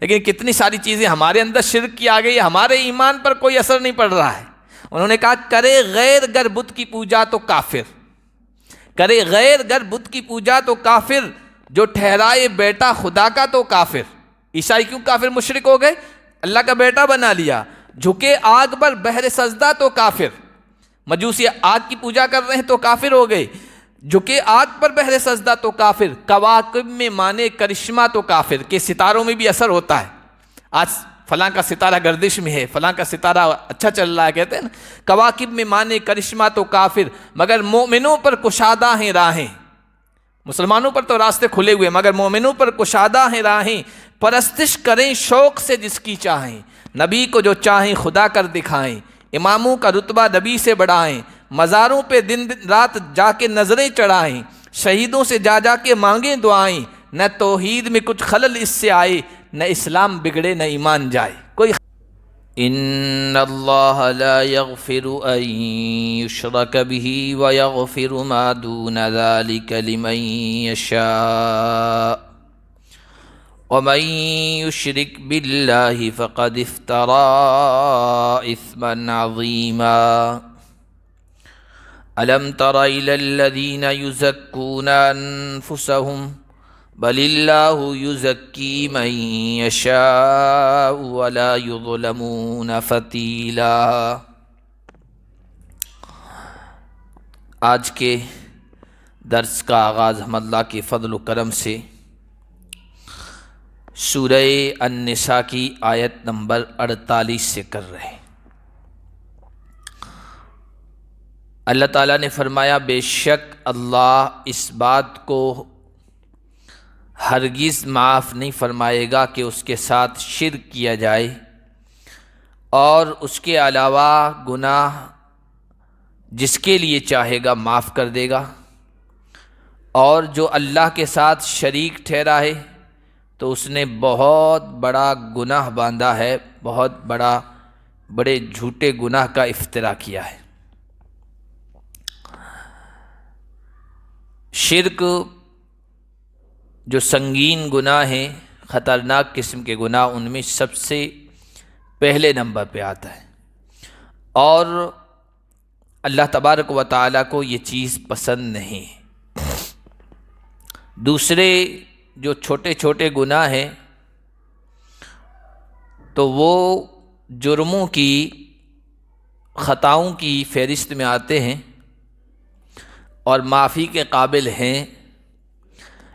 لیکن کتنی ساری چیزیں ہمارے اندر شرک کی آ گئی، ہمارے ایمان پر کوئی اثر نہیں پڑ رہا ہے۔ انہوں نے کہا کرے غیر گر بت کی پوجا تو کافر، کرے غیر گر بت کی پوجا تو کافر، جو ٹھہرائے بیٹا خدا کا تو کافر۔ عیسائی کیوں کافر مشرک ہو گئے؟ اللہ کا بیٹا بنا لیا۔ جھکے آگ پر بہر سجدہ تو کافر، مجوسی آگ کی پوجا کر رہے ہیں تو کافر ہو گئے۔ جھکے آگ پر بہر سجدہ تو کافر، کواکب میں مانے کرشمہ تو کافر، کہ ستاروں میں بھی اثر ہوتا ہے۔ آج فلاں کا ستارہ گردش میں ہے، فلاں کا ستارہ اچھا چل رہا ہے، کہتے ہیں نا کواکب میں مانے کرشمہ تو کافر، مگر مومنوں پر کشادہ ہیں راہیں۔ مسلمانوں پر تو راستے کھلے ہوئے، مگر مومنوں پر کشادہ ہیں راہیں، پرستش کریں شوق سے جس کی چاہیں، نبی کو جو چاہیں خدا کر دکھائیں، اماموں کا رتبہ نبی سے بڑھائیں، مزاروں پہ دن رات جا کے نظریں چڑھائیں، شہیدوں سے جا جا کے مانگیں دعائیں، نہ توحید میں کچھ خلل اس سے آئے، نہ اسلام بگڑے نہ ایمان جائے۔ کوئی ان اللہ لا یغفر ان یشرک به ویغفر ما دون ذلک لمن یشاء ومن یشرک باللہ فقد افترى اثما عظیما الم تر الی الذین یزکون انفسهم بل اللہ یزکی من یشاء ولا یظلمون فتیلا۔ آج کے درس کا آغاز ہم اللہ کے فضل و کرم سے سورہ النساء کی آیت نمبر 48 سے کر رہے ہیں۔ اللہ تعالیٰ نے فرمایا بے شک اللہ اس بات کو ہرگز معاف نہیں فرمائے گا کہ اس کے ساتھ شرک کیا جائے، اور اس کے علاوہ گناہ جس کے لیے چاہے گا معاف کر دے گا، اور جو اللہ کے ساتھ شریک ٹھہرائے تو اس نے بہت بڑا گناہ باندھا ہے، بہت بڑے جھوٹے گناہ کا افتراء کیا ہے۔ شرک جو سنگین گناہ ہیں، خطرناک قسم کے گناہ، ان میں سب سے پہلے نمبر پہ آتا ہے، اور اللہ تبارک و تعالیٰ کو یہ چیز پسند نہیں ہے۔ دوسرے جو چھوٹے چھوٹے گناہ ہیں تو وہ جرموں کی، خطاؤں کی فہرست میں آتے ہیں اور معافی کے قابل ہیں،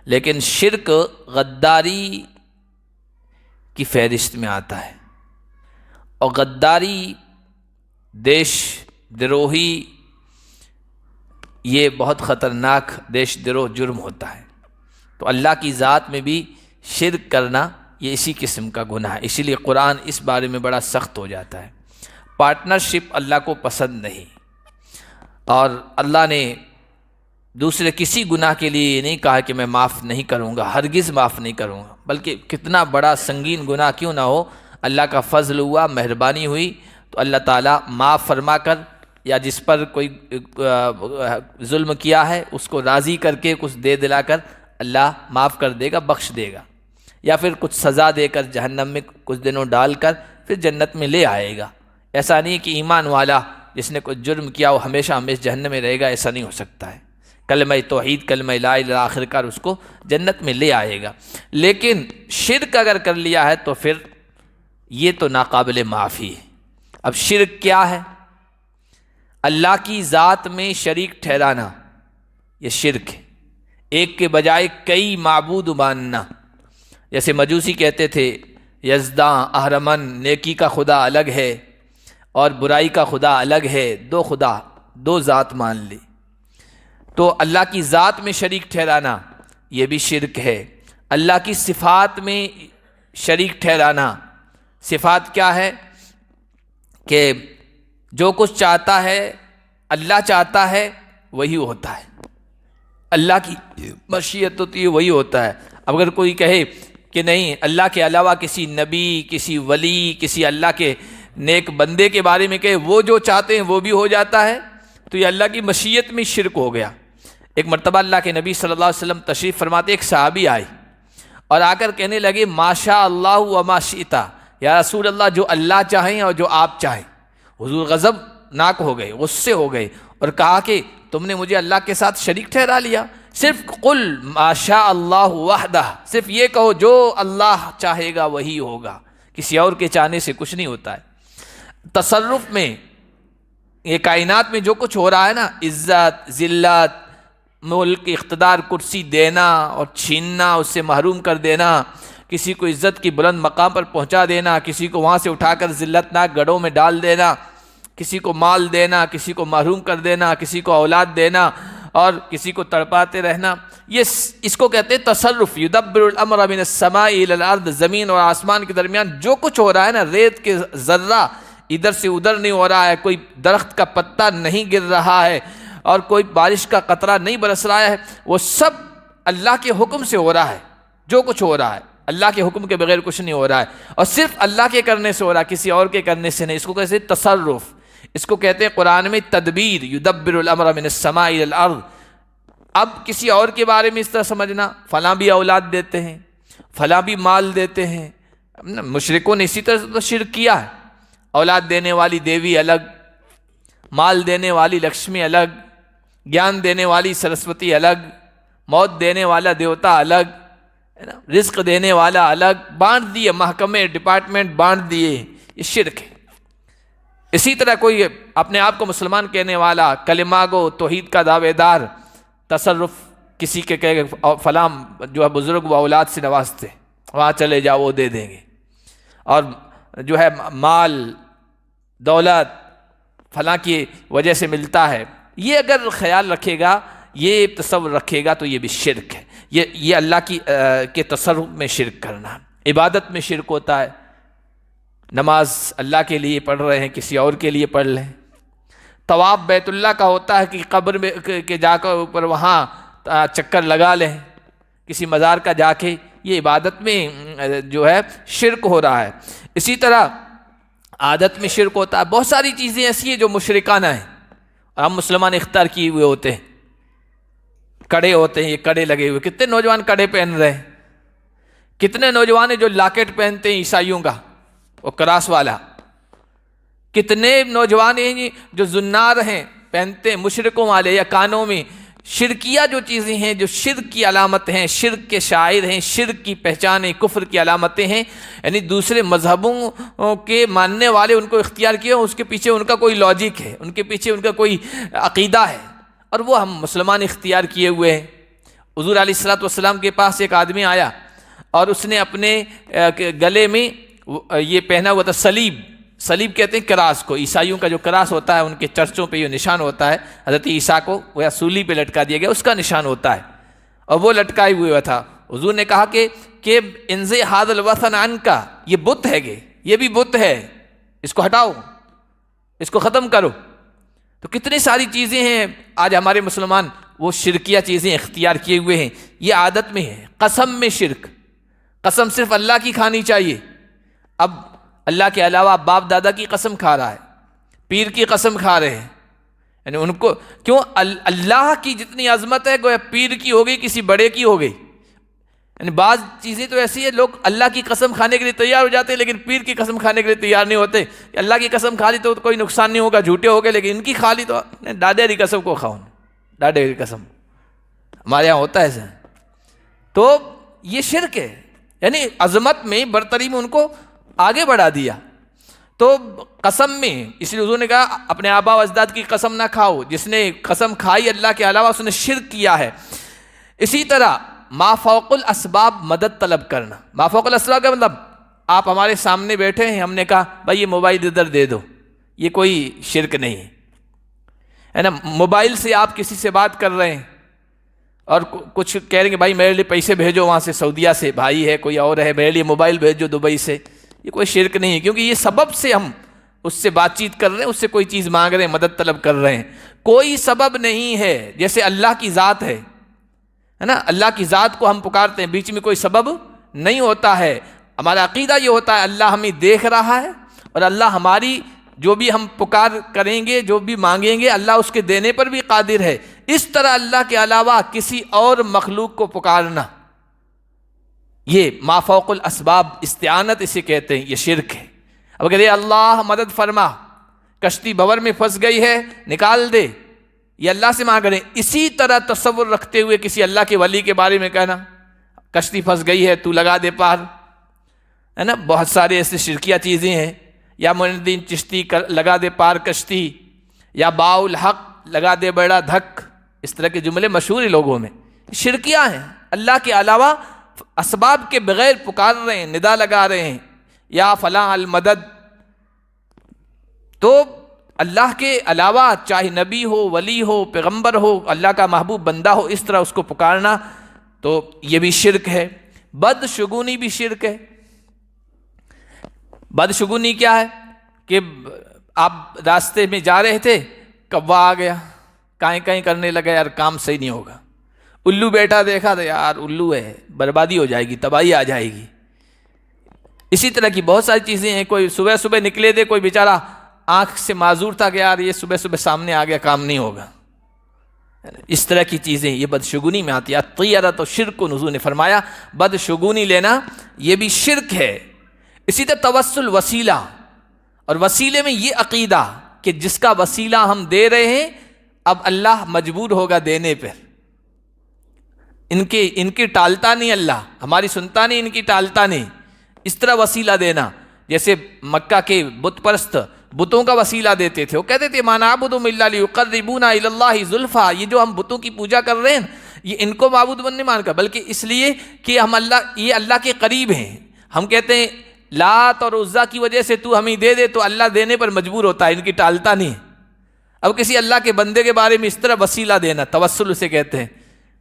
لیکن شرک غداری کی فہرست میں آتا ہے، اور غداری، دیش دروہی، یہ بہت خطرناک دیش دروہ جرم ہوتا ہے۔ تو اللہ کی ذات میں بھی شرک کرنا یہ اسی قسم کا گناہ ہے، اسی لیے قرآن اس بارے میں بڑا سخت ہو جاتا ہے۔ پارٹنرشپ اللہ کو پسند نہیں، اور اللہ نے دوسرے کسی گناہ کے لیے یہ نہیں کہا کہ میں معاف نہیں کروں گا، ہرگز معاف نہیں کروں گا، بلکہ کتنا بڑا سنگین گناہ کیوں نہ ہو، اللہ کا فضل ہوا، مہربانی ہوئی تو اللہ تعالیٰ معاف فرما کر، یا جس پر کوئی ظلم کیا ہے اس کو راضی کر کے کچھ دے دلا کر اللہ معاف کر دے گا، بخش دے گا، یا پھر کچھ سزا دے کر جہنم میں کچھ دنوں ڈال کر پھر جنت میں لے آئے گا۔ ایسا نہیں کہ ایمان والا جس نے کوئی جرم کیا وہ ہمیشہ ہمیشہ جہنم میں رہے گا، ایسا نہیں ہو سکتا ہے۔ کلمہ توحید، کلمہ لا الہ آخر کار اس کو جنت میں لے آئے گا، لیکن شرک اگر کر لیا ہے تو پھر یہ تو ناقابل معافی ہے۔ اب شرک کیا ہے؟ اللہ کی ذات میں شریک ٹھہرانا، یہ شرک ہے۔ ایک کے بجائے کئی معبود ماننا، جیسے مجوسی کہتے تھے یزداں اہرمن، نیکی کا خدا الگ ہے اور برائی کا خدا الگ ہے، دو خدا، دو ذات مان لی۔ تو اللہ کی ذات میں شریک ٹھہرانا یہ بھی شرک ہے۔ اللہ کی صفات میں شریک ٹھہرانا، صفات کیا ہے؟ کہ جو کچھ چاہتا ہے اللہ چاہتا ہے وہی ہوتا ہے، اللہ کی مشیت ہوتی ہے وہی ہوتا ہے۔ اب اگر کوئی کہے کہ نہیں اللہ کے علاوہ کسی نبی، کسی ولی، کسی اللہ کے نیک بندے کے بارے میں کہے وہ جو چاہتے ہیں وہ بھی ہو جاتا ہے، تو یہ اللہ کی مشیت میں شرک ہو گیا۔ ایک مرتبہ اللہ کے نبی صلی اللہ علیہ وسلم تشریف فرماتے، ایک صحابی آئے اور آ کر کہنے لگے ماشاء اللہ و ما شئتا، یا رسول اللہ جو اللہ چاہیں اور جو آپ چاہیں۔ حضور غضب ناک ہو گئے، غصے ہو گئے اور کہا کہ تم نے مجھے اللہ کے ساتھ شریک ٹھہرا لیا۔ صرف قل ما شاء اللہ وحدہ، صرف یہ کہو جو اللہ چاہے گا وہی ہوگا، کسی اور کے چاہنے سے کچھ نہیں ہوتا ہے۔ تصرف میں، یہ کائنات میں جو کچھ ہو رہا ہے نا، عزت، ذلت، ملک، اقتدار، کرسی دینا اور چھیننا، اس سے محروم کر دینا، کسی کو عزت کی بلند مقام پر پہنچا دینا، کسی کو وہاں سے اٹھا کر ذلت ناک گڑھوں میں ڈال دینا، کسی کو مال دینا، کسی کو محروم کر دینا، کسی کو اولاد دینا اور کسی کو تڑپاتے رہنا، یہ اس کو کہتے ہیں تصرف۔ یدبر الامر من السماء الى الارض، زمین اور آسمان کے درمیان جو کچھ ہو رہا ہے نا، ریت کے ذرہ ادھر سے ادھر نہیں ہو رہا ہے، کوئی درخت کا پتا نہیں گر رہا ہے اور کوئی بارش کا قطرہ نہیں برس رہا ہے، وہ سب اللہ کے حکم سے ہو رہا ہے۔ جو کچھ ہو رہا ہے اللہ کے حکم کے بغیر کچھ نہیں ہو رہا ہے، اور صرف اللہ کے کرنے سے ہو رہا ہے، کسی اور کے کرنے سے نہیں۔ اس کو کہتے ہیں تصرف، اس کو کہتے ہیں قرآن میں تدبیر، یدبر الامر من السماء الى الارض۔ اب کسی اور کے بارے میں اس طرح سمجھنا، فلاں بھی اولاد دیتے ہیں، فلاں بھی مال دیتے ہیں۔ مشرکوں نے اسی طرح تو شرک کیا ہے، اولاد دینے والی دیوی الگ، مال دینے والی لکشمی الگ، گیان دینے والی سرسوتی الگ، موت دینے والا دیوتا الگ، رزق دینے والا الگ، بانٹ دیے، محکمے ڈپارٹمنٹ بانٹ دیے، یہ شرک ہے۔ اسی طرح کوئی اپنے آپ کو مسلمان کہنے والا، کلمہ گو، توحید کا دعوے دار، تصرف کسی کے کہے فلاں جو ہے بزرگ و اولاد سے نوازتے، وہاں چلے جاؤ وہ دے دیں گے، اور جو ہے مال دولت فلاں کی وجہ سے ملتا ہے، یہ اگر خیال رکھے گا، یہ تصور رکھے گا تو یہ بھی شرک ہے۔ یہ اللہ کے تصرف میں شرک کرنا۔ عبادت میں شرک ہوتا ہے، نماز اللہ کے لیے پڑھ رہے ہیں، کسی اور کے لیے پڑھ لیں۔ طواف بیت اللہ کا ہوتا ہے کہ قبر میں کے جا کر اوپر وہاں چکر لگا لیں، کسی مزار کا جا کے، یہ عبادت میں جو ہے شرک ہو رہا ہے۔ اسی طرح عادت میں شرک ہوتا ہے۔ بہت ساری چیزیں ایسی ہیں جو مشرکانہ ہیں اور ہم مسلمان اختیار کیے ہوئے ہوتے ہیں۔ کڑے ہوتے ہیں، یہ کڑے لگے ہوئے، کتنے نوجوان کڑے پہن رہے ہیں، کتنے نوجوان ہیں جو لاکٹ پہنتے ہیں عیسائیوں کا، وہ کراس والا، کتنے نوجوان ہیں جو زنار ہیں پہنتے ہیں مشرکوں والے، یا کانوں میں شرکیہ جو چیزیں ہیں، جو شرک کی علامتیں ہیں، شرک کے شاعر ہیں، شرک کی پہچانیں، کفر کی علامتیں ہیں، یعنی دوسرے مذہبوں کے ماننے والے ان کو اختیار کیے، اس کے پیچھے ان کا کوئی لاجک ہے، ان کے پیچھے ان کا کوئی عقیدہ ہے، اور وہ ہم مسلمان اختیار کیے ہوئے ہیں۔ حضور علیہ الصلوۃ والسلام کے پاس ایک آدمی آیا اور اس نے اپنے گلے میں یہ پہنا ہوا تھا صلیب، صلیب کہتے ہیں کراس کو، عیسائیوں کا جو کراس ہوتا ہے ان کے چرچوں پہ یہ نشان ہوتا ہے، حضرت عیسیٰ کو وہ سولی پہ لٹکا دیا گیا، اس کا نشان ہوتا ہے، اور وہ لٹکائے ہوئے تھا۔ حضور نے کہا کہ انزے ھذا الوثن عنک، یہ بت ہے، یہ بھی بت ہے، اس کو ہٹاؤ، اس کو ختم کرو۔ تو کتنی ساری چیزیں ہیں آج ہمارے مسلمان وہ شرکیہ چیزیں اختیار کیے ہوئے ہیں، یہ عادت میں ہے۔ قسم میں شرک، قسم صرف اللہ کی کھانی چاہیے، اب اللہ کے علاوہ باپ دادا کی قسم کھا رہا ہے، پیر کی قسم کھا رہے ہیں، یعنی ان کو کیوں اللہ کی جتنی عظمت ہے گویا پیر کی ہو گئی، کسی بڑے کی ہو گئی۔ یعنی بعض چیزیں تو ایسی ہیں لوگ اللہ کی قسم کھانے کے لیے تیار ہو جاتے ہیں لیکن پیر کی قسم کھانے کے لیے تیار نہیں ہوتے۔ اللہ کی قسم کھا لی تو کوئی نقصان نہیں ہوگا، جھوٹے ہو گئے، لیکن ان کی کھا لی تو ڈاڈے کی قسم کو کھاؤ، ڈاڈے کی قسم، ہمارے یہاں ہوتا ہے ایسا۔ تو یہ شرک ہے، یعنی عظمت میں برتری میں ان کو آگے بڑھا دیا۔ تو قسم میں اس لیے حضور نے کہا اپنے آبا و اجداد کی قسم نہ کھاؤ، جس نے قسم کھائی اللہ کے علاوہ اس نے شرک کیا ہے۔ اسی طرح ما فوق الاسباب مدد طلب کرنا، ما فوق الاسباب کا مطلب آپ ہمارے سامنے بیٹھے ہیں، ہم نے کہا بھائی یہ موبائل ادھر دے دو، یہ کوئی شرک نہیں ہے نا۔ موبائل سے آپ کسی سے بات کر رہے ہیں اور کچھ کہہ رہے ہیں کہ بھائی میرے لیے پیسے بھیجو وہاں سے، سعودیہ سے بھائی ہے کوئی اور ہے، میرے لیے موبائل بھیجو دبئی سے، یہ کوئی شرک نہیں ہے، کیونکہ یہ سبب سے ہم اس سے بات چیت کر رہے ہیں، اس سے کوئی چیز مانگ رہے ہیں، مدد طلب کر رہے ہیں۔ کوئی سبب نہیں ہے، جیسے اللہ کی ذات ہے نا، اللہ کی ذات کو ہم پکارتے ہیں، بیچ میں کوئی سبب نہیں ہوتا ہے۔ ہمارا عقیدہ یہ ہوتا ہے اللہ ہمیں دیکھ رہا ہے اور اللہ ہماری جو بھی ہم پکار کریں گے، جو بھی مانگیں گے، اللہ اس کے دینے پر بھی قادر ہے۔ اس طرح اللہ کے علاوہ کسی اور مخلوق کو پکارنا یہ ما فوق الاسباب استعانت اسے کہتے ہیں، یہ شرک ہے۔ اب کہتے ہیں اللہ مدد فرما، کشتی بھور میں پھنس گئی ہے نکال دے، یہ اللہ سے مانگ رہے ہیں۔ اسی طرح تصور رکھتے ہوئے کسی اللہ کے ولی کے بارے میں کہنا کشتی پھنس گئی ہے تو لگا دے پار، ہے نا، بہت سارے ایسے شرکیہ چیزیں ہیں، یا معین الدین چشتی لگا دے پار کشتی، یا باء الحق لگا دے بڑا دھک، اس طرح کے جملے مشہور ہیں لوگوں میں، شرکیہ ہیں۔ اللہ کے علاوہ اسباب کے بغیر پکار رہے ہیں، ندا لگا رہے ہیں، یا فلاں المدد۔ تو اللہ کے علاوہ چاہے نبی ہو، ولی ہو، پیغمبر ہو، اللہ کا محبوب بندہ ہو، اس طرح اس کو پکارنا تو یہ بھی شرک ہے۔ بدشگونی بھی شرک ہے۔ بدشگونی کیا ہے کہ آپ راستے میں جا رہے تھے، کوا آ گیا، کائیں کائیں کرنے لگا، یار کام صحیح نہیں ہوگا۔ الو بیٹا دیکھا تو یار الو ہے، بربادی ہو جائے گی، تباہی آ جائے گی۔ اسی طرح کی بہت ساری چیزیں ہیں۔ کوئی صبح صبح نکلے تھے، کوئی بیچارہ آنکھ سے معذور تھا کہ یار یہ صبح صبح سامنے آ گیا، کام نہیں ہوگا۔ اس طرح کی چیزیں یہ بدشگونی میں آتی ہے۔ الطیرۃ شرک، حضور نے فرمایا بدشگونی لینا یہ بھی شرک ہے۔ اسی طرح توسل وسیلہ، اور وسیلے میں یہ عقیدہ کہ جس کا وسیلہ ہم دے رہے ہیں اب اللہ مجبور ہوگا دینے پر، ان کی ٹالتا نہیں، اللہ ہماری سنتا نہیں، ان کی ٹالتا نہیں، اس طرح وسیلہ دینا۔ جیسے مکہ کے بت پرست بتوں کا وسیلہ دیتے تھے، وہ کہتے تھے ما نعبدہم الا لیقربونا الی اللہ زلفیٰ، یہ جو ہم بتوں کی پوجا کر رہے ہیں یہ ان کو معبود نہیں مان کر، بلکہ اس لیے کہ ہم یہ اللہ کے قریب ہیں۔ ہم کہتے ہیں لات اور عزیٰ کی وجہ سے تو ہمیں دے دے، تو اللہ دینے پر مجبور ہوتا ہے، ان کی ٹالتا نہیں۔ اب کسی اللہ کے بندے کے بارے میں اس طرح وسیلہ دینا، توسل اسے کہتے ہیں،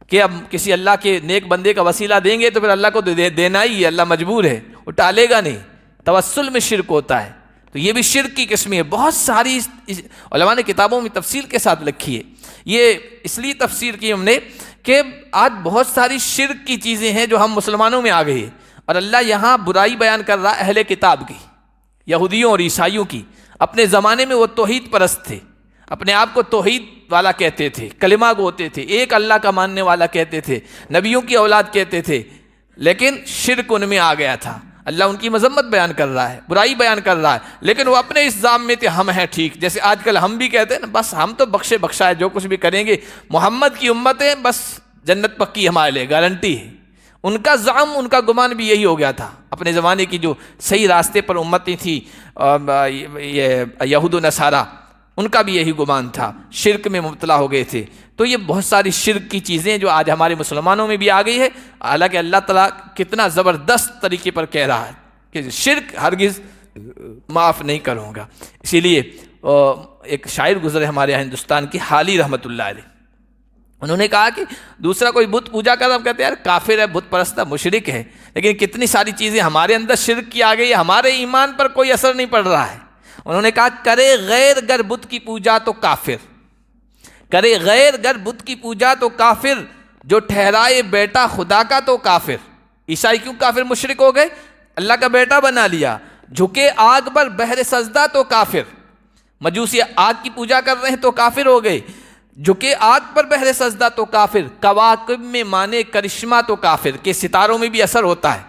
کہ اب کسی اللہ کے نیک بندے کا وسیلہ دیں گے تو پھر اللہ کو دینا ہی ہے، اللہ مجبور ہے، وہ ٹالے گا نہیں۔ توسل میں شرک ہوتا ہے، تو یہ بھی شرک کی قسم ہے۔ بہت ساری علماء نے کتابوں میں تفصیل کے ساتھ لکھی ہے۔ یہ اس لیے تفسیر کی ہم نے کہ آج بہت ساری شرک کی چیزیں ہیں جو ہم مسلمانوں میں آ گئی ہیں، اور اللہ یہاں برائی بیان کر رہا اہل کتاب کی، یہودیوں اور عیسائیوں کی۔ اپنے زمانے میں وہ توحید پرست تھے، اپنے آپ کو توحید والا کہتے تھے، کلمہ گوتے تھے، ایک اللہ کا ماننے والا کہتے تھے، نبیوں کی اولاد کہتے تھے، لیکن شرک ان میں آ گیا تھا۔ اللہ ان کی مذمت بیان کر رہا ہے، برائی بیان کر رہا ہے، لیکن وہ اپنے اس ذام میں تھے ہم ہیں ٹھیک۔ جیسے آج کل ہم بھی کہتے ہیں نا، بس ہم تو بخشے بخشا ہے، جو کچھ بھی کریں گے محمد کی امت ہے، بس جنت پکی ہمارے لیے گارنٹی ہے۔ ان کا زعم، ان کا گمان بھی یہی ہو گیا تھا۔ اپنے زمانے کی جو صحیح راستے پر امتیں تھیں یہود و نصارہ، ان کا بھی یہی گمان تھا، شرک میں مبتلا ہو گئے تھے۔ تو یہ بہت ساری شرک کی چیزیں جو آج ہمارے مسلمانوں میں بھی آ گئی ہے، حالانکہ اللہ تعالیٰ کتنا زبردست طریقے پر کہہ رہا ہے کہ شرک ہرگز معاف نہیں کروں گا۔ اسی لیے ایک شاعر گزرے ہمارے یہاں ہندوستان کی، حالی رحمۃ اللہ علیہ، انہوں نے کہا کہ دوسرا کوئی بت پوجا کرتا، ہم کہتے ہیں یار کافر ہے، بت پرست ہے، مشرک ہے، لیکن کتنی ساری چیزیں ہمارے اندر شرک کی آ گئی ہے، ہمارے ایمان پر کوئی اثر نہیں پڑ رہا ہے۔ انہوں نے کہا کرے غیر گر بت کی پوجا تو کافر، کرے غیر گر بت کی پوجا تو کافر، جو ٹھہرائے بیٹا خدا کا تو کافر۔ عیسائی کیوں کافر مشرک ہو گئے؟ اللہ کا بیٹا بنا لیا۔ جھکے آگ پر بہر سجدہ تو کافر، مجوسی آگ کی پوجا کر رہے ہیں تو کافر ہو گئے۔ جھکے آگ پر بہر سجدہ تو کافر، کواکب میں مانے کرشمہ تو کافر، کہ ستاروں میں بھی اثر ہوتا ہے۔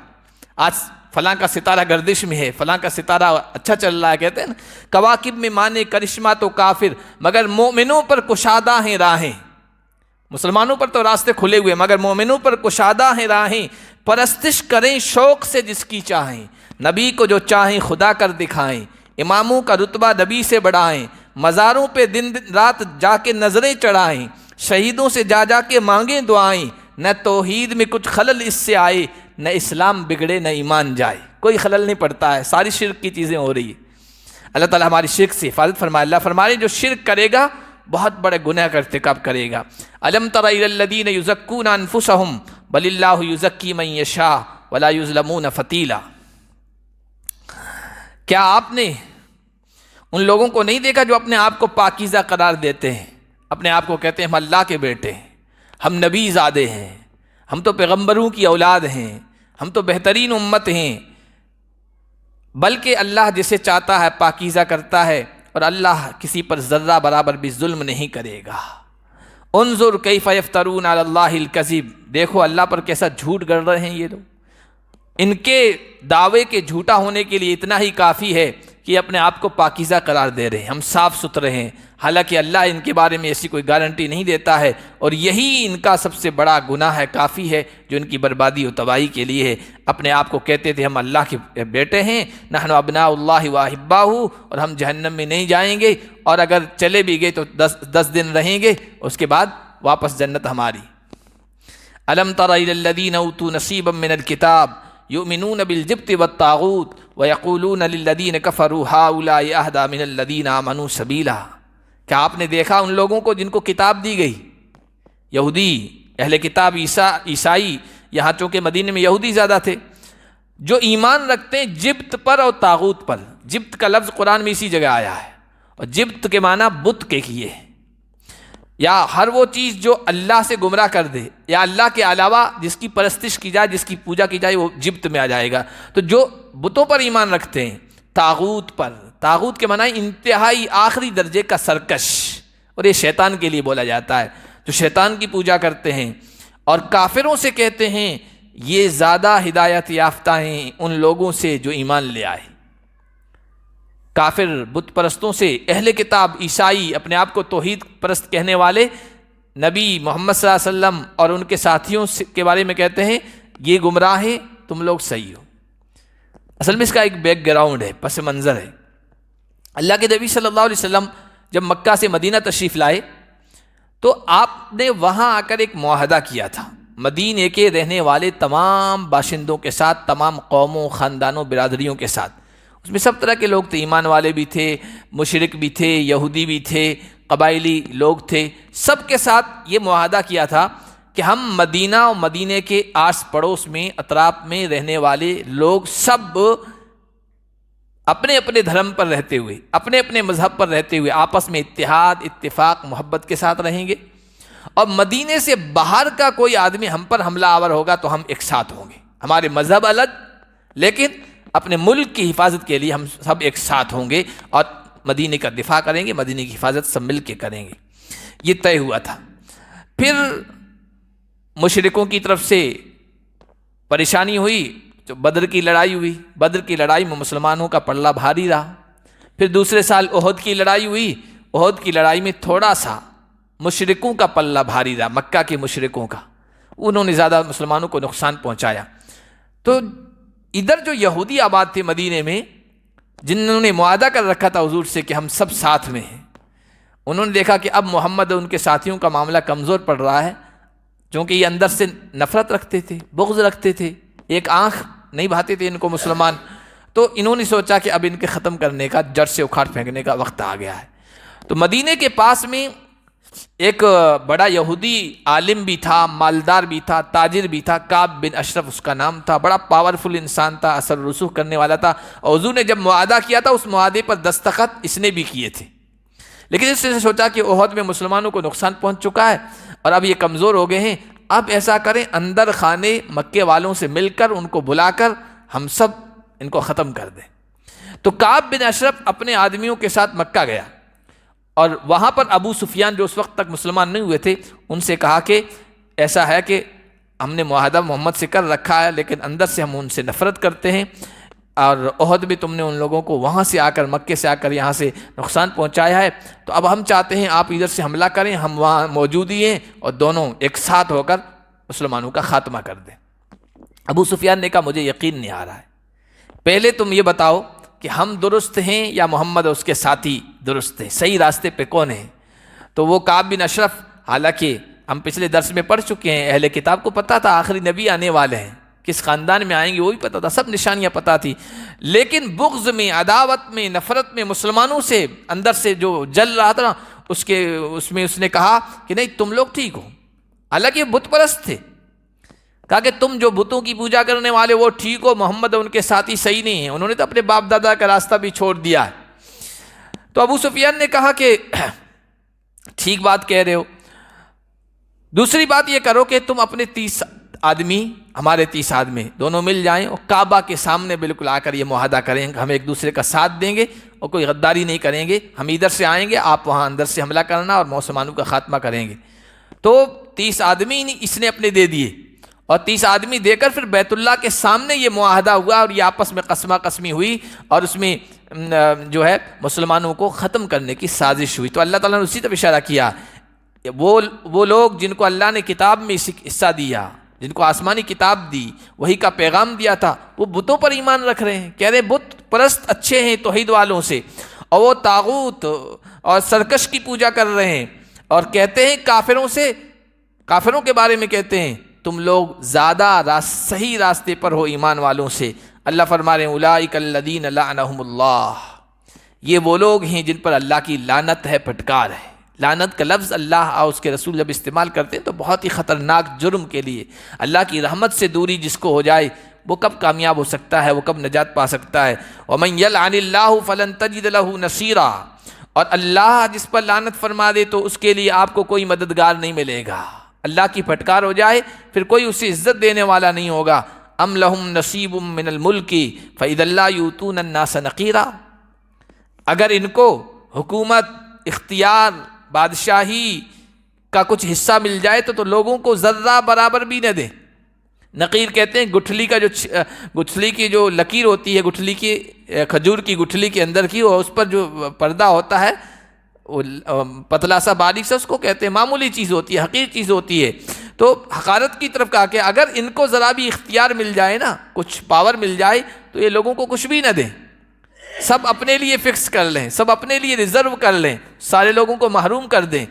آج فلاں کا ستارہ گردش میں ہے، فلاں کا ستارہ اچھا چل رہا ہے، کہتے ہیں نا کواکب میں مانے کرشمہ تو کافر، مگر مومنوں پر کشادہ ہیں راہیں۔ مسلمانوں پر تو راستے کھلے ہوئے، مگر مومنوں پر کشادہ ہیں راہیں، پرستش کریں شوق سے جس کی چاہیں، نبی کو جو چاہیں خدا کر دکھائیں، اماموں کا رتبہ نبی سے بڑھائیں، مزاروں پہ دن رات جا کے نظریں چڑھائیں، شہیدوں سے جا جا کے مانگیں دعائیں، نہ توحید میں کچھ خلل اس سے آئے، نہ اسلام بگڑے نہ ایمان جائے۔ کوئی خلل نہیں پڑتا ہے، ساری شرک کی چیزیں ہو رہی ہیں۔ اللہ تعالیٰ ہماری شرک سے حفاظت فرمائے۔ اللہ فرمائے جو شرک کرے گا بہت بڑے گناہ کا ارتکاب کرے گا۔ الم تر الی الذین یزکون انفسہم بل اللہ یزکی من یشاء ولا یظلمون فتیلا۔ کیا آپ نے ان لوگوں کو نہیں دیکھا جو اپنے آپ کو پاکیزہ قرار دیتے ہیں، اپنے آپ کو کہتے ہیں ہم اللہ کے بیٹے ہیں، ہم نبی زادے ہیں، ہم تو پیغمبروں کی اولاد ہیں، ہم تو بہترین امت ہیں، بلکہ اللہ جسے چاہتا ہے پاکیزہ کرتا ہے، اور اللہ کسی پر ذرہ برابر بھی ظلم نہیں کرے گا۔ انظر کیف یفترون علی اللہ الکذب، دیکھو اللہ پر کیسا جھوٹ گڑھ رہے ہیں یہ لوگ۔ ان کے دعوے کے جھوٹا ہونے کے لیے اتنا ہی کافی ہے کہ اپنے آپ کو پاکیزہ قرار دے رہے ہیں، ہم صاف ستھرے ہیں، حالانکہ اللہ ان کے بارے میں ایسی کوئی گارنٹی نہیں دیتا ہے، اور یہی ان کا سب سے بڑا گناہ ہے، کافی ہے جو ان کی بربادی و تباہی کے لیے ہے۔ اپنے آپ کو کہتے تھے ہم اللہ کے بیٹے ہیں، نحن ابناء اللہ و احباہ، اور ہم جہنم میں نہیں جائیں گے، اور اگر چلے بھی گئے تو 10 دن رہیں گے، اس کے بعد واپس جنت ہماری۔ الم تر الی الذین اوتوا نصیبا من الکتاب یؤمنون بالجبت والطاغوت ویقولون للذین کفروا ہؤلاء اہدی من الذین آمنوا سبیلا۔ کیا آپ نے دیکھا ان لوگوں کو جن کو کتاب دی گئی، یہودی، اہل کتاب عیسائی، یہاں چونکہ مدینے میں یہودی زیادہ تھے، جو ایمان رکھتے ہیں جبت پر اور طاغوت پر۔ جبت کا لفظ قرآن میں اسی جگہ آیا ہے، اور جبت کے معنی بت کے کیے ہیں، یا ہر وہ چیز جو اللہ سے گمراہ کر دے، یا اللہ کے علاوہ جس کی پرستش کی جائے، جس کی پوجا کی جائے، وہ جبت میں آ جائے گا۔ تو جو بتوں پر ایمان رکھتے ہیں، طاغوت پر، طاغوت کے معنی انتہائی آخری درجے کا سرکش، اور یہ شیطان کے لیے بولا جاتا ہے، جو شیطان کی پوجا کرتے ہیں، اور کافروں سے کہتے ہیں یہ زیادہ ہدایت یافتہ ہیں ان لوگوں سے جو ایمان لے آئے۔ کافر بت پرستوں سے اہل کتاب عیسائی، اپنے آپ کو توحید پرست کہنے والے، نبی محمد صلی اللہ علیہ وسلم اور ان کے ساتھیوں کے بارے میں کہتے ہیں یہ گمراہ ہیں، تم لوگ صحیح ہو۔ اصل میں اس کا ایک بیک گراؤنڈ ہے، پس منظر ہے۔ اللہ کے نبی صلی اللہ علیہ وسلم جب مکہ سے مدینہ تشریف لائے تو آپ نے وہاں آ کر ایک معاہدہ کیا تھا مدینے کے رہنے والے تمام باشندوں کے ساتھ، تمام قوموں، خاندانوں، برادریوں کے ساتھ۔ اس میں سب طرح کے لوگ تھے، ایمان والے بھی تھے، مشرک بھی تھے، یہودی بھی تھے، قبائلی لوگ تھے، سب کے ساتھ یہ معاہدہ کیا تھا کہ ہم مدینہ اور مدینے کے آس پڑوس میں، اطراف میں رہنے والے لوگ سب اپنے اپنے دھرم پر رہتے ہوئے، اپنے اپنے مذہب پر رہتے ہوئے آپس میں اتحاد، اتفاق، محبت کے ساتھ رہیں گے، اور مدینے سے باہر کا کوئی آدمی ہم پر حملہ آور ہوگا تو ہم ایک ساتھ ہوں گے، ہمارے مذہب الگ لیکن اپنے ملک کی حفاظت کے لیے ہم سب ایک ساتھ ہوں گے، اور مدینے کا دفاع کریں گے، مدینے کی حفاظت سب مل کے کریں گے۔ یہ طے ہوا تھا۔ پھر مشرکوں کی طرف سے پریشانی ہوئی، تو بدر کی لڑائی ہوئی، بدر کی لڑائی میں مسلمانوں کا پلہ بھاری رہا۔ پھر دوسرے سال احد کی لڑائی ہوئی، احد کی لڑائی میں تھوڑا سا مشرکوں کا پلہ بھاری رہا، مکہ کے مشرکوں کا، انہوں نے زیادہ مسلمانوں کو نقصان پہنچایا۔ تو ادھر جو یہودی آباد تھے مدینے میں، جنہوں نے معاہدہ کر رکھا تھا حضور سے کہ ہم سب ساتھ میں ہیں، انہوں نے دیکھا کہ اب محمد اور ان کے ساتھیوں کا معاملہ کمزور پڑ رہا ہے، چونکہ یہ اندر سے نفرت رکھتے تھے، بغض رکھتے تھے، ایک آنکھ نہیں بھاتے تھے ان کو مسلمان، تو انہوں نے سوچا کہ اب ان کے ختم کرنے کا، جڑ سے اکھاڑ پھینکنے کا وقت آ گیا ہے۔ تو مدینے کے پاس میں ایک بڑا یہودی عالم بھی تھا، مالدار بھی تھا، تاجر بھی تھا، کعب بن اشرف اس کا نام تھا، بڑا پاورفل انسان تھا، اثر رسوخ کرنے والا تھا، اور حضور نے جب معاہدہ کیا تھا اس معاہدے پر دستخط اس نے بھی کیے تھے، لیکن اس نے سوچا کہ احد میں مسلمانوں کو نقصان پہنچ چکا ہے اور اب یہ کمزور ہو گئے ہیں، اب ایسا کریں اندر خانے مکے والوں سے مل کر ان کو بلا کر ہم سب ان کو ختم کر دیں۔ تو کعب بن اشرف اپنے آدمیوں کے ساتھ مکہ گیا، اور وہاں پر ابو سفیان جو اس وقت تک مسلمان نہیں ہوئے تھے ان سے کہا کہ ایسا ہے کہ ہم نے معاہدہ محمد سے کر رکھا ہے، لیکن اندر سے ہم ان سے نفرت کرتے ہیں، اور احد میں تم نے ان لوگوں کو وہاں سے آ کر، مکے سے آ کر یہاں سے نقصان پہنچایا ہے، تو اب ہم چاہتے ہیں آپ ادھر سے حملہ کریں، ہم وہاں موجود ہی ہیں، اور دونوں ایک ساتھ ہو کر مسلمانوں کا خاتمہ کر دیں۔ ابو سفیان نے کہا مجھے یقین نہیں آ رہا ہے، پہلے تم یہ بتاؤ کہ ہم درست ہیں یا محمد اور اس کے ساتھی درست ہیں، صحیح راستے پہ کون ہیں؟ تو وہ کعب بن اشرف، حالانکہ ہم پچھلے درس میں پڑھ چکے ہیں، اہل کتاب کو پتہ تھا آخری نبی آنے والے ہیں، کس خاندان میں آئیں گے وہ بھی پتہ تھا، سب نشانیاں پتہ تھی، لیکن بغض میں، عداوت میں، نفرت میں، مسلمانوں سے اندر سے جو جل رہا تھا نا، اس نے کہا کہ نہیں تم لوگ ٹھیک ہو، حالانکہ بت پرست تھے، کہا کہ تم جو بتوں کی پوجا کرنے والے وہ ٹھیک ہو، محمد اور ان کے ساتھی صحیح نہیں ہیں، انہوں نے تو اپنے باپ دادا کا راستہ بھی چھوڑ دیا ہے۔ تو ابو سفیان نے کہا کہ ٹھیک بات کہہ رہے ہو، دوسری بات یہ کرو کہ تم اپنے 30 آدمی، ہمارے 30 آدمی دونوں مل جائیں اور کعبہ کے سامنے بالکل آ کر یہ معاہدہ کریں کہ ہم ایک دوسرے کا ساتھ دیں گے اور کوئی غداری نہیں کریں گے، ہم ادھر سے آئیں گے، آپ وہاں اندر سے حملہ کرنا اور مسلمانوں کا خاتمہ کریں گے۔ تو 30 آدمی اس نے اپنے دے دیے، اور 30 آدمی دے کر پھر بیت اللہ کے سامنے یہ معاہدہ ہوا اور یہ آپس میں قسمہ قسمی ہوئی اور اس میں جو ہے مسلمانوں کو ختم کرنے کی سازش ہوئی۔ تو اللہ تعالیٰ نے اسی طرف اشارہ کیا، وہ لوگ جن کو اللہ نے کتاب میں حصہ دیا، جن کو آسمانی کتاب دی، وہی کا پیغام دیا تھا، وہ بتوں پر ایمان رکھ رہے ہیں، کہہ رہے بت پرست اچھے ہیں توحید والوں سے، اور وہ طاغوت اور سرکش کی پوجا کر رہے ہیں، اور کہتے ہیں کافروں کے بارے میں کہتے ہیں تم لوگ زیادہ صحیح راستے پر ہو ایمان والوں سے۔ اللہ فرما رہے ہیں اولئک الذین لعنہم اللہ، یہ وہ لوگ ہیں جن پر اللہ کی لعنت ہے، پھٹکار ہے۔ لعنت کا لفظ اللہ اور اس کے رسول جب استعمال کرتے ہیں تو بہت ہی خطرناک جرم کے لیے، اللہ کی رحمت سے دوری جس کو ہو جائے وہ کب کامیاب ہو سکتا ہے، وہ کب نجات پا سکتا ہے۔ وَمَن يَلْعَنِ اللَّهُ فَلَن تَجِدَ لَهُ نَصِيرًا، اور اللہ جس پر لعنت فرما دے تو اس کے لیے آپ کو کوئی مددگار نہیں ملے گا۔ اللہ کی پھٹکار ہو جائے پھر کوئی اسے عزت دینے والا نہیں ہوگا۔ ام لہم نصیب من الملک فإذا لا یؤتون الناس نقیرا، اگر ان کو حکومت، اختیار، بادشاہی کا کچھ حصہ مل جائے تو لوگوں کو ذرہ برابر بھی نہ دیں۔ نقیر کہتے ہیں گٹھلی کی جو لکیر ہوتی ہے، گٹھلی کی کھجور کی گٹھلی کے اندر کی، اور اس پر جو پردہ ہوتا ہے وہ پتلا سا باریک سا، اس کو کہتے ہیں معمولی چیز ہوتی ہے، حقیر چیز ہوتی ہے۔ تو حقارت کی طرف کہا کہ اگر ان کو ذرا بھی اختیار مل جائے نا، کچھ پاور مل جائے تو یہ لوگوں کو کچھ بھی نہ دیں، سب اپنے لیے فکس کر لیں، سب اپنے لیے ریزرو کر لیں، سارے لوگوں کو محروم کر دیں۔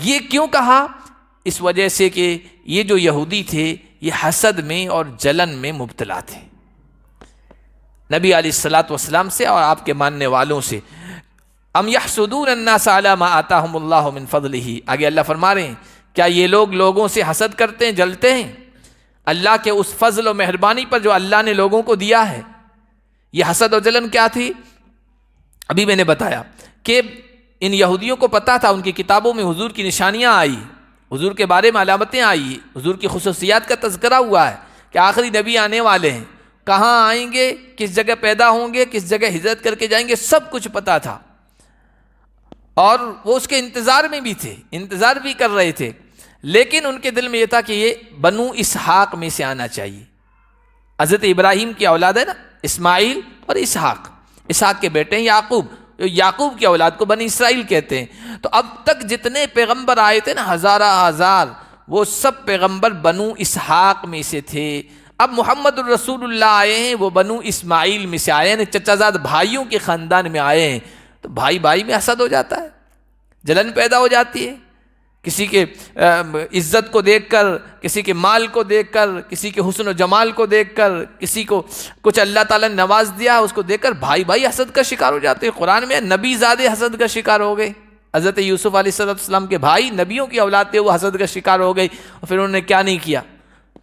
یہ کیوں کہا؟ اس وجہ سے کہ یہ جو یہودی تھے یہ حسد میں اور جلن میں مبتلا تھے نبی علیہ الصلوۃ والسلام سے اور آپ کے ماننے والوں سے۔ ام یحسدون الناس علی ما آتاہم اللہ من فضلہ، آگے اللہ فرما رہے ہیں کیا یہ لوگ لوگوں سے حسد کرتے ہیں، جلتے ہیں اللہ کے اس فضل و مہربانی پر جو اللہ نے لوگوں کو دیا ہے؟ یہ حسد و جلن کیا تھی؟ ابھی میں نے بتایا کہ ان یہودیوں کو پتا تھا، ان کی کتابوں میں حضور کی نشانیاں آئی، حضور کے بارے میں علامتیں آئی، حضور کی خصوصیات کا تذکرہ ہوا ہے کہ آخری نبی آنے والے ہیں، کہاں آئیں گے، کس جگہ پیدا ہوں گے، کس جگہ ہجرت کر کے جائیں گے، سب کچھ پتا تھا، اور وہ اس کے انتظار میں بھی تھے، انتظار بھی کر رہے تھے، لیکن ان کے دل میں یہ تھا کہ یہ بنو اسحاق میں سے آنا چاہیے۔ حضرت ابراہیم کی اولاد ہے نا، اسماعیل اور اسحاق کے بیٹے ہیں یعقوب کی اولاد کو بنی اسرائیل کہتے ہیں۔ تو اب تک جتنے پیغمبر آئے تھے نا، ہزار، وہ سب پیغمبر بنو اسحاق میں سے تھے۔ اب محمد الرسول اللہ آئے ہیں، وہ بنو اسماعیل میں سے آئے ہیں، چچا زاد بھائیوں کے خاندان میں آئے ہیں، تو بھائی میں حسد ہو جاتا ہے، جلن پیدا ہو جاتی ہے، کسی کے عزت کو دیکھ کر، کسی کے مال کو دیکھ کر، کسی کے حسن و جمال کو دیکھ کر، کسی کو کچھ اللہ تعالیٰ نے نواز دیا اس کو دیکھ کر بھائی حسد کا شکار ہو جاتے ہیں۔ قرآن میں نبی زادے حسد کا شکار ہو گئے، حضرت یوسف علیہ السلام کے بھائی نبیوں کی اولاد تھے، وہ حسد کا شکار ہو گئی، اور پھر انہوں نے کیا نہیں کیا۔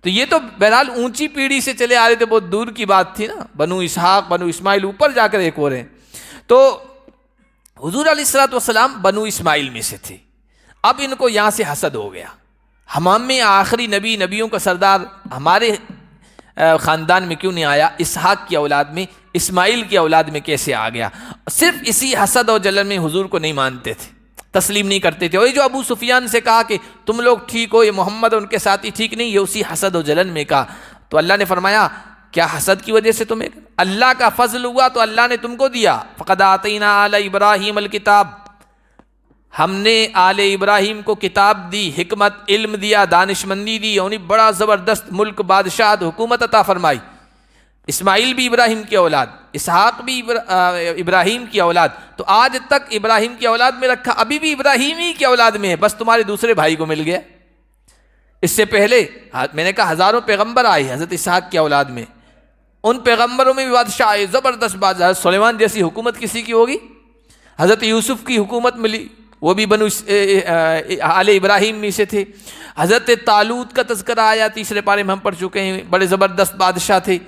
تو یہ تو بہرحال اونچی پیڑھی سے چلے آ رہے تھے، بہت دور کی بات تھی نا، بنو اسحاق، بنو اسماعیل، اوپر جا کر ایک اور ہیں۔ تو حضور علیہ السلام بنو اسماعیل میں سے تھے، اب ان کو یہاں سے حسد ہو گیا، ہمام میں آخری نبیوں کا سردار ہمارے خاندان میں کیوں نہیں آیا، اسحاق کی اولاد میں، اسماعیل کی اولاد میں کیسے آ گیا؟ صرف اسی حسد اور جلن میں حضور کو نہیں مانتے تھے، تسلیم نہیں کرتے تھے۔ اور یہ جو ابو سفیان سے کہا کہ تم لوگ ٹھیک ہو، یہ محمد اور ان کے ساتھی ٹھیک نہیں، یہ اسی حسد و جلن میں کہا۔ تو اللہ نے فرمایا کیا حسد کی وجہ سے تمہیں اللہ کا فضل ہوا تو اللہ نے تم کو دیا؟ فقد آتینا آل ابراہیم الکتاب، ہم نے آل ابراہیم کو کتاب دی، حکمت، علم دیا، دانشمندی دی، انہیں بڑا زبردست ملک، بادشاہت، حکومت عطا فرمائی۔ اسماعیل بھی ابراہیم کی اولاد، اسحاق بھی ابراہیم کی اولاد، تو آج تک ابراہیم کی اولاد میں رکھا، ابھی بھی ابراہیم ہی کی اولاد میں ہے، بس تمہارے دوسرے بھائی کو مل گیا۔ اس سے پہلے میں نے کہا ہزاروں پیغمبر آئے حضرت اسحاق کی اولاد میں، ان پیغمبروں میں بھی بادشاہ آئے، زبردست بادشاہ، سلیمان جیسی حکومت کسی کی ہوگی؟ حضرت یوسف کی حکومت ملی، وہ بھی بنو آل ابراہیم میں سے تھے۔ حضرت طالوت کا تذکرہ آیا، تیسرے پارے میں ہم پڑھ چکے ہیں، بڑے زبردست بادشاہ تھے،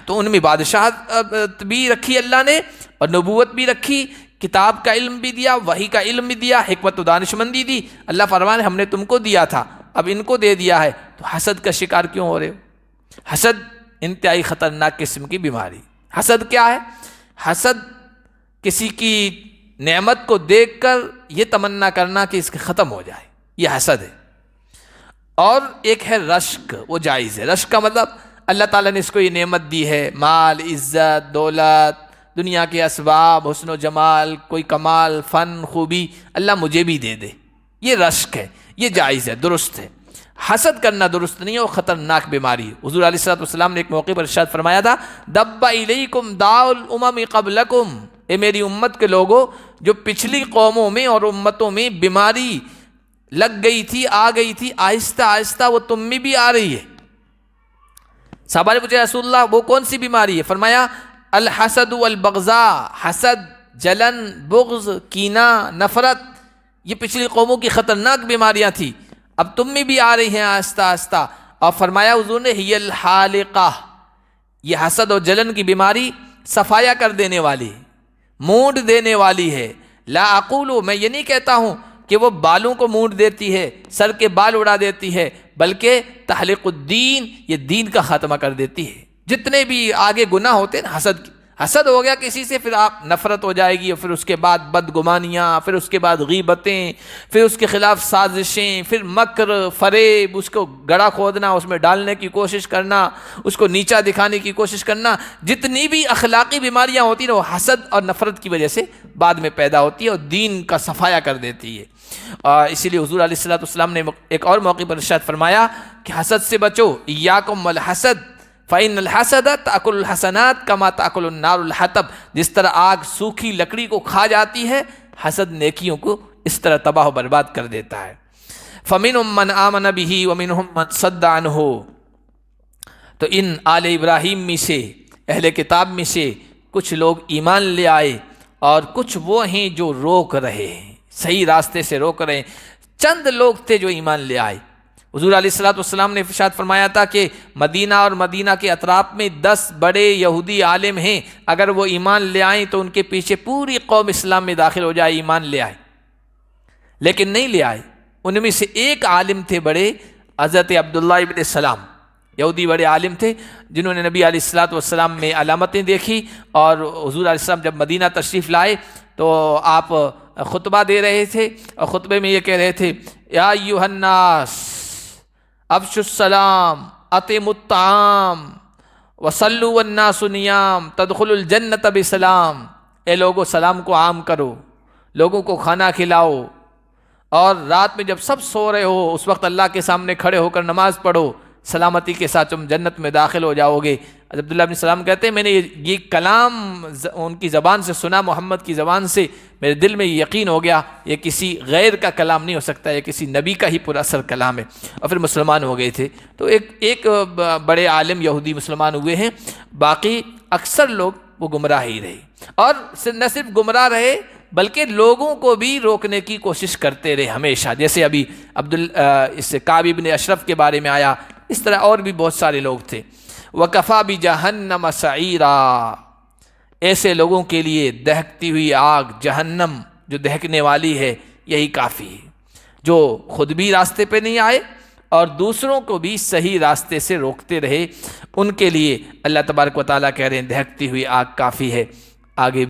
تو ان میں بادشاہت بھی رکھی اللہ نے، اور نبوت بھی رکھی، کتاب کا علم بھی دیا، وحی کا علم بھی دیا، حکمت و دانشمندی دی۔ اللہ فرمانے ہم نے تم کو دیا تھا، اب ان کو دے دیا ہے، تو حسد کا شکار کیوں ہو رہے ہو؟ حسد انتہائی خطرناک قسم کی بیماری۔ حسد کیا ہے؟ حسد کسی کی نعمت کو دیکھ کر یہ تمنا کرنا کہ اس کے ختم ہو جائے، یہ حسد ہے۔ اور ایک ہے رشک، وہ جائز ہے۔ رشک کا مطلب اللہ تعالیٰ نے اس کو یہ نعمت دی ہے، مال، عزت، دولت، دنیا کے اسباب، حسن و جمال، کوئی کمال، فن، خوبی، اللہ مجھے بھی دے دے، یہ رشک ہے، یہ جائز ہے، درست ہے۔ حسد کرنا درست نہیں ہے، وہ خطرناک بیماری ہے۔ حضور علیہ الصلوۃ والسلام نے ایک موقع پر ارشاد فرمایا تھا، دب الیکم داء الامم قبلکم، اے میری امت کے لوگوں، جو پچھلی قوموں میں اور امتوں میں بیماری لگ گئی تھی، آ گئی تھی، آہستہ آہستہ وہ تم میں بھی آ رہی ہے۔ صحابہ نے پوچھا رسول اللہ وہ کون سی بیماری ہے؟ فرمایا الحسد والبغضاء، حسد، جلن، بغض، کینہ، نفرت، یہ پچھلی قوموں کی خطرناک بیماریاں تھیں، اب تم میں بھی آ رہی ہیں آہستہ آہستہ۔ اور فرمایا حضور نے ہی الحالقہ، یہ حسد اور جلن کی بیماری صفایا کر دینے والی، مونڈ دینے والی ہے۔ لا اقول، میں یہ نہیں کہتا ہوں کہ وہ بالوں کو مونڈ دیتی ہے، سر کے بال اڑا دیتی ہے، بلکہ تحلیق الدین، یہ دین کا خاتمہ کر دیتی ہے۔ جتنے بھی آگے گناہ ہوتے ہیں نا، حسد ہو گیا کسی سے، پھر آپ نفرت ہو جائے گی، اور پھر اس کے بعد بدگمانیاں، پھر اس کے بعد غیبتیں، پھر اس کے خلاف سازشیں، پھر مکر، فریب، اس کو گڑھا کھودنا، اس میں ڈالنے کی کوشش کرنا، اس کو نیچا دکھانے کی کوشش کرنا، جتنی بھی اخلاقی بیماریاں ہوتی ہیں وہ حسد اور نفرت کی وجہ سے بعد میں پیدا ہوتی ہے اور دین کا صفایا کر دیتی ہے۔ اسی لیے حضور علیہ الصلوۃ والسلام نے ایک اور موقع پر ارشاد فرمایا کہ حسد سے بچو، ایاکم والحسد فإن الحسد تأکل الحسنات کما تأکل النار الحطب، جس طرح آگ سوکھی لکڑی کو کھا جاتی ہے، حسد نیکیوں کو اس طرح تباہ و برباد کر دیتا ہے۔ فمنهم من آمن به ومنهم من صد عنہ، تو ان آل ابراہیم میں سے، اہل کتاب میں سے کچھ لوگ ایمان لے آئے اور کچھ وہ ہیں جو روک رہے ہیں، صحیح راستے سے روک رہے ہیں۔ چند لوگ تھے جو ایمان لے آئے۔ حضور علیہ الصلوۃ والسلام نے ارشاد فرمایا تھا کہ مدینہ اور مدینہ کے اطراف میں 10 بڑے یہودی عالم ہیں، اگر وہ ایمان لے آئیں تو ان کے پیچھے پوری قوم اسلام میں داخل ہو جائے، ایمان لے آئے، لیکن نہیں لے آئے۔ ان میں سے ایک عالم تھے بڑے، حضرت عبداللہ ابن سلام، یہودی بڑے عالم تھے، جنہوں نے نبی علیہ الصلوۃ والسلام میں علامتیں دیکھی، اور حضور علیہ السلام جب مدینہ تشریف لائے تو آپ خطبہ دے رہے تھے، اور خطبے میں یہ کہہ رہے تھے، یا ایھا الناس افشوا السلام اطعموا الطعام وصلوا والناس نیام تدخلوا الجنۃ بسلام، اے لوگو سلام کو عام کرو، لوگوں کو کھانا کھلاؤ، اور رات میں جب سب سو رہے ہو اس وقت اللہ کے سامنے کھڑے ہو کر نماز پڑھو، سلامتی کے ساتھ تم جنت میں داخل ہو جاؤ گے۔ عبداللہ بن سلام کہتے ہیں میں نے یہ کلام ان کی زبان سے سنا، محمد کی زبان سے، میرے دل میں یہ یقین ہو گیا یہ کسی غیر کا کلام نہیں ہو سکتا، یہ کسی نبی کا ہی پورا اثر کلام ہے، اور پھر مسلمان ہو گئے تھے۔ تو ایک بڑے عالم یہودی مسلمان ہوئے ہیں، باقی اکثر لوگ وہ گمراہ ہی رہے، اور نہ صرف گمراہ رہے بلکہ لوگوں کو بھی روکنے کی کوشش کرتے رہے ہمیشہ، جیسے ابھی اس کعب بن اشرف کے بارے میں آیا، اس طرح اور بھی بہت سارے لوگ تھے۔ وَكَفَى بِجَهَنَّمَ سَعِيرًا، ایسے لوگوں کے لیے دہکتی ہوئی آگ جہنم جو دہکنے والی ہے یہی کافی ہے، جو خود بھی راستے پہ نہیں آئے اور دوسروں کو بھی صحیح راستے سے روکتے رہے، ان کے لیے اللہ تبارک و تعالیٰ کہہ رہے ہیں دہکتی ہوئی آگ کافی ہے۔ آگے